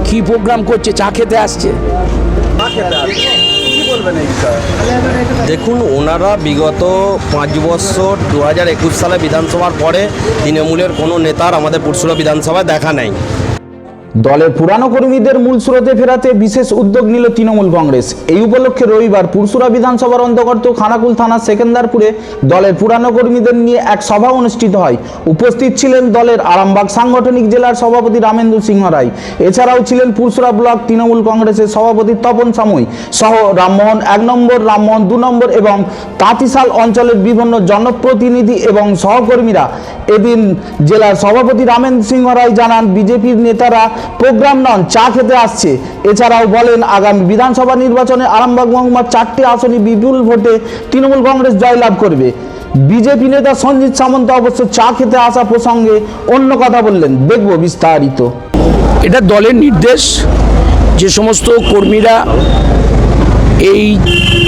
কি প্রোগ্রাম করছে? চা খেতে আসছে। দেখুন, ওনারা বিগত 5 বছর 2021 সালে বিধানসভার পরে তৃণমূলের কোনো নেতার আমাদের পুরসুরা বিধানসভায় দেখা নেই। দলের পুরানো কর্মীদের মূল স্রোতে ফেরাতে বিশেষ উদ্যোগ নিল তৃণমূল কংগ্রেস। এই উপলক্ষে রবিবার পুরসুরা বিধানসভার অন্তর্গত খানাকুল থানার সেকেন্দারপুরে দলের পুরানো কর্মীদের নিয়ে এক সভা অনুষ্ঠিত হয়। উপস্থিত ছিলেন দলের আরামবাগ সাংগঠনিক জেলার সভাপতি রামেন্দু সিংহ রায়। এছাড়াও ছিলেন পুরসুরা ব্লক তৃণমূল কংগ্রেসের সভাপতি তপন সামুই সহ রামমোহন 1 নম্বর, রামমোহন 2 নম্বর এবং তাঁতিশাল অঞ্চলের বিভিন্ন জনপ্রতিনিধি এবং সহকর্মীরা। এদিন জেলার সভাপতি রামেন্দু সিংহ রায় জানান, বিজেপির নেতারা প্রোগ্রাম নন, চা খেতে আসছে। এছাড়াও বলেন, আগামী বিধানসভা নির্বাচনে আরামবাগ মহকুমার 4টি আসনে বিপুল ভোটে তৃণমূল কংগ্রেস জয়লাভ করবে। বিজেপি নেতা সঞ্জিত সামন্ত অবশ্য চা খেতে আসা প্রসঙ্গে অন্য কথা বললেন। দেখব বিস্তারিত। এটা দলের নির্দেশ, যে সমস্ত কর্মীরা এই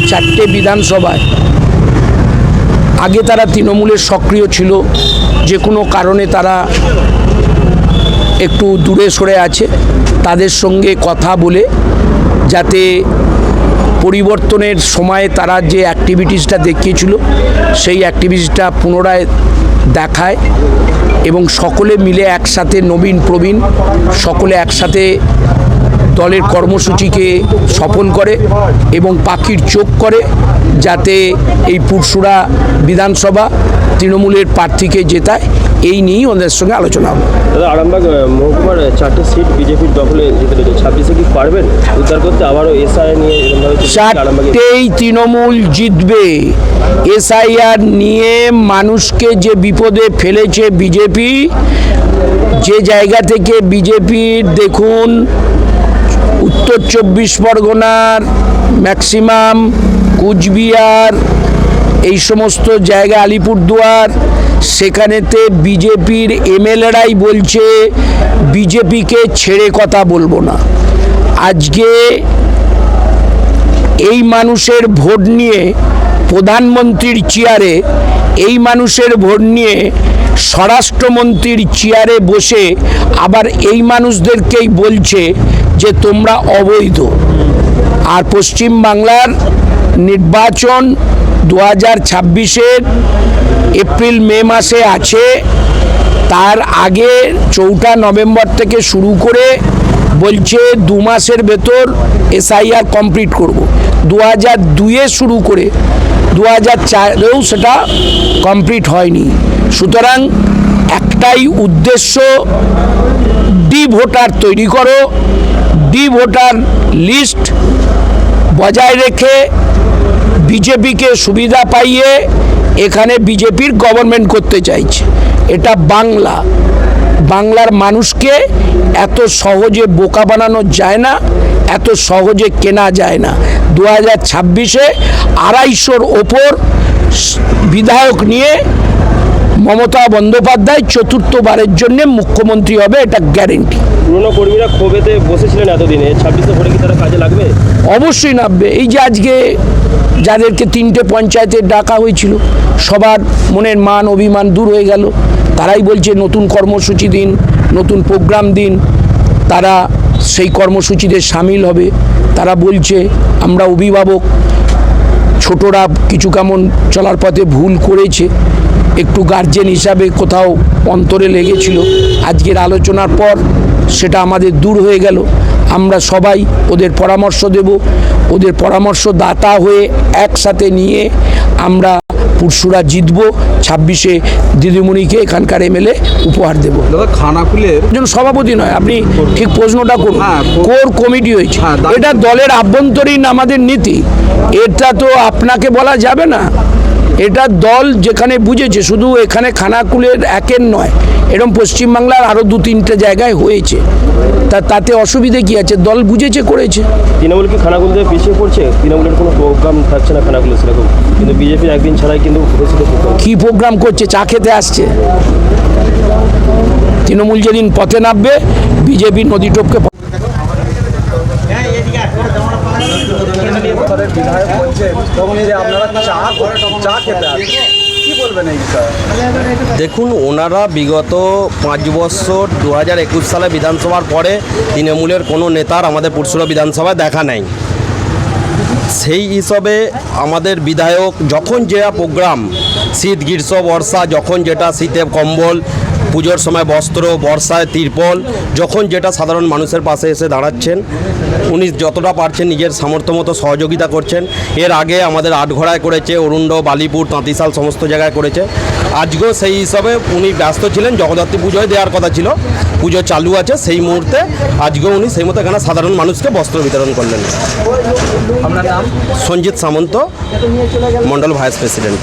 4টে বিধানসভায় আগে তারা তৃণমূলের সক্রিয় ছিল, যে কোনো কারণে তারা একটু দূরে সরে আছে, তাদের সঙ্গে কথা বলে যাতে পরিবর্তনের সময়ে তারা যে অ্যাক্টিভিটিসটা দেখিয়েছিল সেই অ্যাক্টিভিটিসটা পুনরায় দেখায় এবং সকলে মিলে একসাথে, নবীন প্রবীণ সকলে একসাথে দলের কর্মসূচিকে সফল করে এবং পাখির চোখ করে, যাতে এই পুরসুরা বিধানসভা তৃণমূলের প্রার্থীকে জেতায়। এই নিয়েই ওদের সঙ্গে আলোচনা হবে। দাদা, আরামবাগ মহকুমার 4টে সিট বিজেপির দখলে যেতে রয়েছে, 26-এ কি পারবেন উদ্ধার করতে? আবারও এসআই নিয়ে 4টেই তৃণমূল জিতবে। এসআইআর নিয়ে মানুষকে যে বিপদে ফেলেছে বিজেপি, যে জায়গা থেকে বিজেপির দেখুন উত্তর 24 পরগনার ম্যাক্সিমাম, কুচবিহার, এই সমস্ত জায়গা, আলিপুরদুয়ার, সেখানেতে বিজেপির এমএলএরাই বলছে বিজেপিকে ছেড়ে কথা বলবো না। আজকে এই মানুষের ভোট নিয়ে প্রধানমন্ত্রীর চেয়ারে, এই মানুষের ভোট নিয়ে স্বরাষ্ট্রমন্ত্রীর চেয়ারে বসে আবার এই মানুষদেরকেই বলছে যে তোমরা অবৈধ। আর পশ্চিম বাংলার নির্বাচন 2026-এর এপ্রিল মে মাসে আছে, তার আগে 4 নভেম্বর থেকে শুরু করে বলছে 2 মাসের ভেতর এসআইআর কমপ্লিট করব। 2002-এ শুরু করে 2004-এও সেটা কমপ্লিট হয়নি। সুতরাং একটাই উদ্দেশ্য, ডি ভোটার তৈরি করো, ডি ভোটার লিস্ট বজায় রেখে বিজেপিকে সুবিধা পাইয়ে এখানে বিজেপির গভর্নমেন্ট করতে চাইছে। এটা বাংলার মানুষকে এত সহজে বোকা বানানো যায় না, এত সহজে কেনা যায় না। 2026-এ 250-র ওপর বিধায়ক নিয়ে মমতা বন্দ্যোপাধ্যায় 4র্থবারের জন্য মুখ্যমন্ত্রী হবে, এটা গ্যারেন্টি। পুরনো কর্মীরা ক্ষোভেতে বসেছিলেন এতদিনে, 26-এ ভোটে কি তারা কাজে লাগবে? অবশ্যই নামবে। এই যে আজকে যাদেরকে 3টে পঞ্চায়েতে ডাকা হয়েছিল, সবার মনের মান অভিমান দূর হয়ে গেল। তারাই বলছে নতুন কর্মসূচি দিন, নতুন প্রোগ্রাম দিন, তারা সেই কর্মসূচিতে সামিল হবে। তারা বলছে আমরা অভিভাবক, ছোটরা কিছু কেমন চলার পথে ভুল করেছে, একটু গার্জেন হিসাবে কোথাও অন্তরে লেগেছিল। আজকের আলোচনার পর সেটা আমাদের দূর হয়ে গেল। আমরা সবাই ওদের পরামর্শ দেব, ওদের পরামর্শদাতা হয়ে একসাথে নিয়ে আমরা পুরসুরা জিতব। 26-এ দিদিমণিকে এখানকার এমএলএ উপহার দেব। দাদা, খানাকুলের একজন সভাপতি নয়, আপনি ঠিক প্রশ্নটা করুন। কোর কমিটি হয়েছে, এটা দলের আভ্যন্তরীণ আমাদের নীতি, এটা তো আপনাকে বলা যাবে না। এটা দল যেখানে বুঝেছে, শুধু এখানে খানাকুলের একের নয়, এরকম পশ্চিমবাংলার আরও 2-3টে জায়গায় হয়েছে। তাতে অসুবিধে কি আছে? দল বুঝেছে, করেছে। তৃণমূল কি খানাকুল থেকে পিছিয়ে পড়ছে? তৃণমূলের কোনো প্রোগ্রাম থাকছে না খানাকুলে সেরকম, কিন্তু বিজেপির একদিন ছাড়াই কিন্তু কি প্রোগ্রাম করছে? চা খেতে আসছে। তৃণমূল যেদিন পথে নামবে, বিজেপি নদী টপকে বিধায়ক বলছেন তখন যে আপনারা চা খেতে আসছেন, কি বলবেন এই বিষয়ে? দেখুন, ওনারা বিগত 5 বছর 2021 সালে বিধানসভার পরে তৃণমূলের কোনো নেতার আমাদের পুরসুরা বিধানসভায় দেখা নেই। সেই হিসাবে আমাদের বিধায়ক যখন যে প্রোগ্রাম, শীত গ্রীষ্ম বর্ষা, যখন যেটা শীতে কম্বল, পুজোর সময় বস্ত্র, বর্ষায় তিরপল, যখন যেটা সাধারণ মানুষের পাশে এসে দাঁড়াচ্ছেন, উনি যতটা পারছেন নিজের সামর্থ্য মতো সহযোগিতা করছেন। এর আগে আমাদের আটঘড়ায় করেছে, অরুণ্ড, বালিপুর, তাঁতিশাল সমস্ত জায়গায় করেছে। আজকেও সেই হিসাবে উনি ব্যস্ত ছিলেন, জগদ্ধাত্রী পুজোয় দেওয়ার কথা ছিল, পুজো চালু আছে, সেই মুহূর্তে আজকেও উনি সেই মতো এখানে সাধারণ মানুষকে বস্ত্র বিতরণ করলেন। আপনার নাম? সঞ্জিত সামন্ত, মণ্ডল ভাইস প্রেসিডেন্ট।